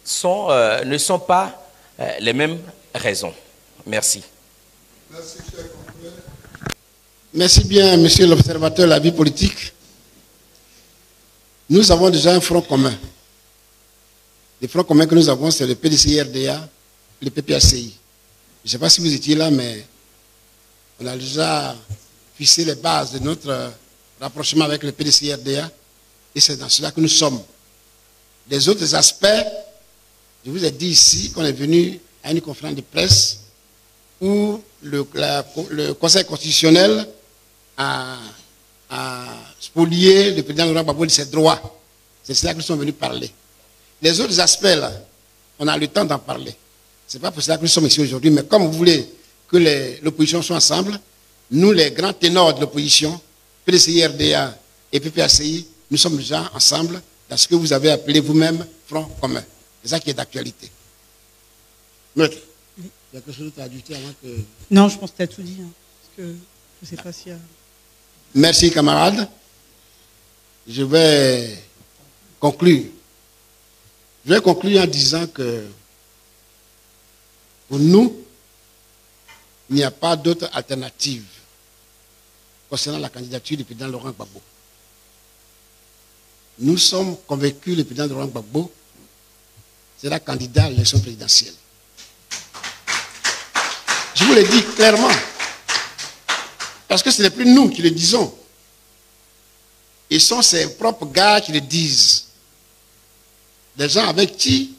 ne sont pas les mêmes raisons. Merci. Merci, cher confrère. Merci bien, monsieur l'observateur de la vie politique. Nous avons déjà un front commun. Le front commun que nous avons, c'est le PDCI-RDA et le PPACI. Je ne sais pas si vous étiez là, mais on a déjà fixé les bases de notre rapprochement avec le PDCI-RDA et c'est dans cela que nous sommes. Les autres aspects, je vous ai dit ici qu'on est venu à une conférence de presse où le Conseil constitutionnel a spolié le président Laurent Gbagbo de ses droits. C'est cela que nous sommes venus parler. Les autres aspects, là, on a le temps d'en parler. Ce n'est pas pour cela que nous sommes ici aujourd'hui, mais comme vous voulez que l'opposition soit ensemble, nous, les grands ténors de l'opposition, PDCI, RDA et PPACI, nous sommes déjà ensemble dans ce que vous avez appelé vous-même front commun. C'est ça qui est d'actualité. Maître, il y a quelque chose à ajouter avant que... Non, je pense que tu as tout dit. Hein, parce que je ne sais pas s'il y a... Merci, camarades. Je vais conclure. Je vais conclure en disant que pour nous, il n'y a pas d'autre alternative concernant la candidature du président Laurent Gbagbo. Nous sommes convaincus que le président Laurent Gbagbo sera candidat à l'élection présidentielle. Je vous le dis clairement. Parce que ce n'est plus nous qui le disons. Et ce sont ses propres gars qui le disent. Des gens avec qui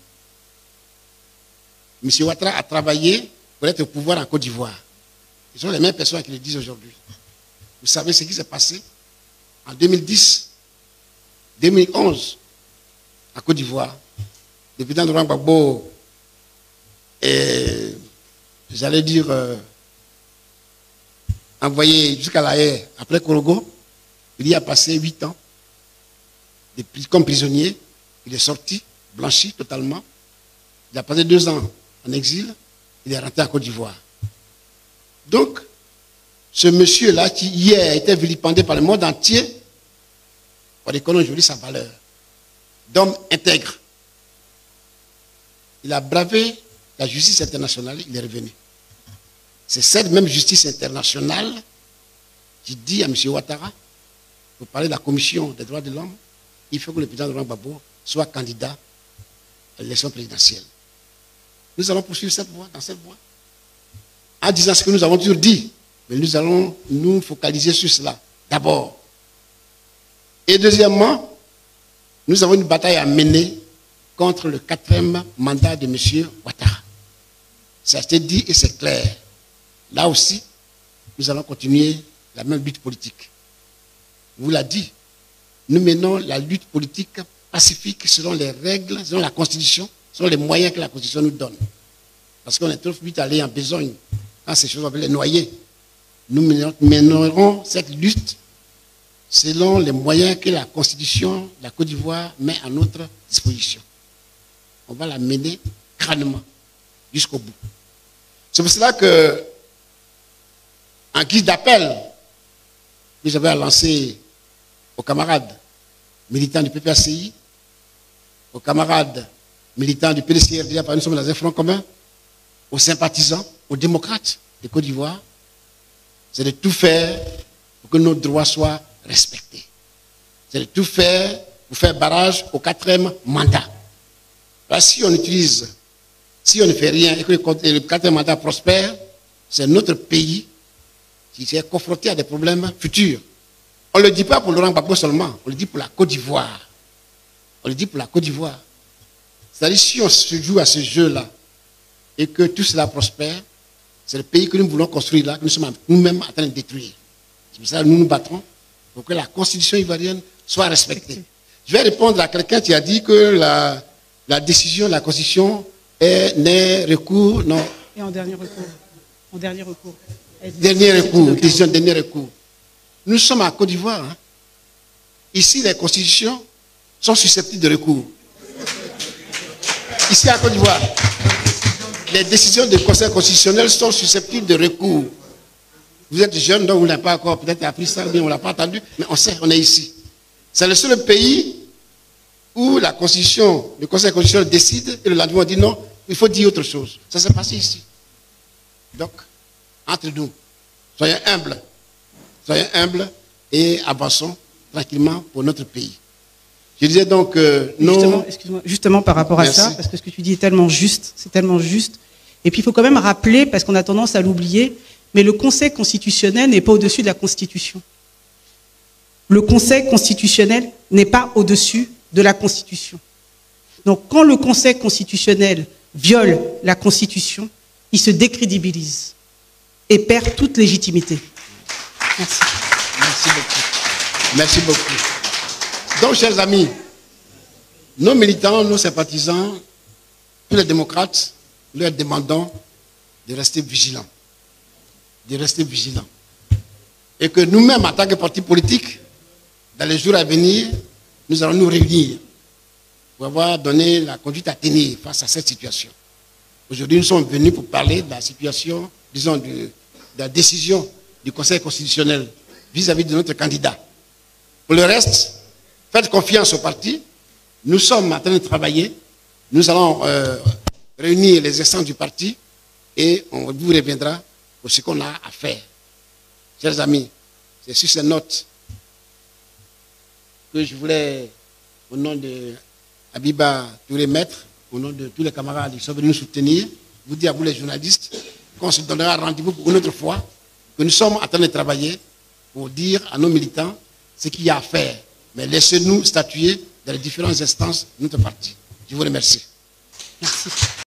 M. Ouattara a travaillé pour être au pouvoir en Côte d'Ivoire. Ce sont les mêmes personnes qui le disent aujourd'hui. Vous savez ce qui s'est passé en 2010, 2011, en Côte d'Ivoire. Le président Laurent Gbagbo est, j'allais dire, envoyé jusqu'à La Haye après Korogo. Il y a passé 8 ans comme prisonnier. Il est sorti, blanchi totalement. Il a passé 2 ans en exil. Il est rentré en Côte d'Ivoire. Donc, ce monsieur-là, qui hier était vilipendé par le monde entier, on reconnaît aujourd'hui sa valeur d'homme intègre. Il a bravé la justice internationale, il est revenu. C'est cette même justice internationale qui dit à M. Ouattara, pour parler de la commission des droits de l'homme, il faut que le président Laurent Gbagbo soit candidat à l'élection présidentielle. Nous allons poursuivre cette voie, dans cette voie, en disant ce que nous avons toujours dit, mais nous allons nous focaliser sur cela, d'abord. Et deuxièmement, nous avons une bataille à mener contre le 4e mandat de M. Ouattara. Ça a été dit et c'est clair. Là aussi, nous allons continuer la même lutte politique. Vous l'a dit, nous menons la lutte politique pacifique selon les règles, selon la Constitution, selon les moyens que la Constitution nous donne. Parce qu'on est trop vite allé en besogne quand ces choses, on veut les noyer. Nous mènerons cette lutte selon les moyens que la Constitution de la Côte d'Ivoire met à notre disposition. On va la mener crânement jusqu'au bout. C'est pour cela que, en guise d'appel, que j'avais lancé aux camarades militants du PPACI, aux camarades militants du PDCI-RDA, nous sommes dans un front commun, aux sympathisants, aux démocrates de Côte d'Ivoire, c'est de tout faire pour que nos droits soient respectés. C'est de tout faire pour faire barrage au 4e mandat. Alors, si on ne fait rien et que le 4e mandat prospère, c'est notre pays qui est confronté à des problèmes futurs. On ne le dit pas pour Laurent Gbagbo seulement, on le dit pour la Côte d'Ivoire. On le dit pour la Côte d'Ivoire. C'est-à-dire, si on se joue à ce jeu-là et que tout cela prospère, c'est le pays que nous voulons construire là, que nous sommes nous-mêmes en train de détruire. C'est pour ça que nous nous battrons pour que la constitution ivoirienne soit respectée. Je vais répondre à quelqu'un qui a dit que la décision de la constitution n'est recours, non. Et en dernier recours. En dernier recours. Dernier recours, décision de dernier recours. Nous sommes à Côte d'Ivoire. Hein. Ici, les constitutions sont susceptibles de recours. Ici à Côte d'Ivoire, les décisions du Conseil constitutionnel sont susceptibles de recours. Vous êtes jeune, donc vous n'avez pas encore peut-être appris ça, bien on ne l'a pas entendu, mais on sait, on est ici. C'est le seul pays où la Constitution, le Conseil constitutionnel décide et le lendemain on dit non, il faut dire autre chose. Ça s'est passé ici. Donc, entre nous, soyons humbles et avançons tranquillement pour notre pays. Je disais donc non. Justement par rapport à ça, parce que ce que tu dis est tellement juste, c'est tellement juste. Et puis il faut quand même rappeler, parce qu'on a tendance à l'oublier, mais le Conseil constitutionnel n'est pas au-dessus de la Constitution. Le Conseil constitutionnel n'est pas au-dessus de la Constitution. Donc quand le Conseil constitutionnel viole la Constitution, il se décrédibilise et perd toute légitimité. Merci. Merci beaucoup. Merci beaucoup. Donc, chers amis, nos militants, nos sympathisants, tous les démocrates, nous leur demandons de rester vigilants. De rester vigilants. Et que nous-mêmes, en tant que parti politique, dans les jours à venir, nous allons nous réunir pour avoir donné la conduite à tenir face à cette situation. Aujourd'hui, nous sommes venus pour parler de la situation, disons, de la décision du Conseil constitutionnel vis-à-vis de notre candidat. Pour le reste, faites confiance au parti. Nous sommes en train de travailler. Nous allons réunir les instances du parti et on vous reviendra pour ce qu'on a à faire. Chers amis, c'est sur ces notes que je voulais, au nom de Abiba Touré Maître, au nom de tous les camarades qui sont venus nous soutenir, vous dire à vous les journalistes qu'on se donnera rendez-vous pour une autre fois, que nous sommes en train de travailler pour dire à nos militants ce qu'il y a à faire. Mais laissez-nous statuer dans les différentes instances de notre parti. Je vous remercie. Merci.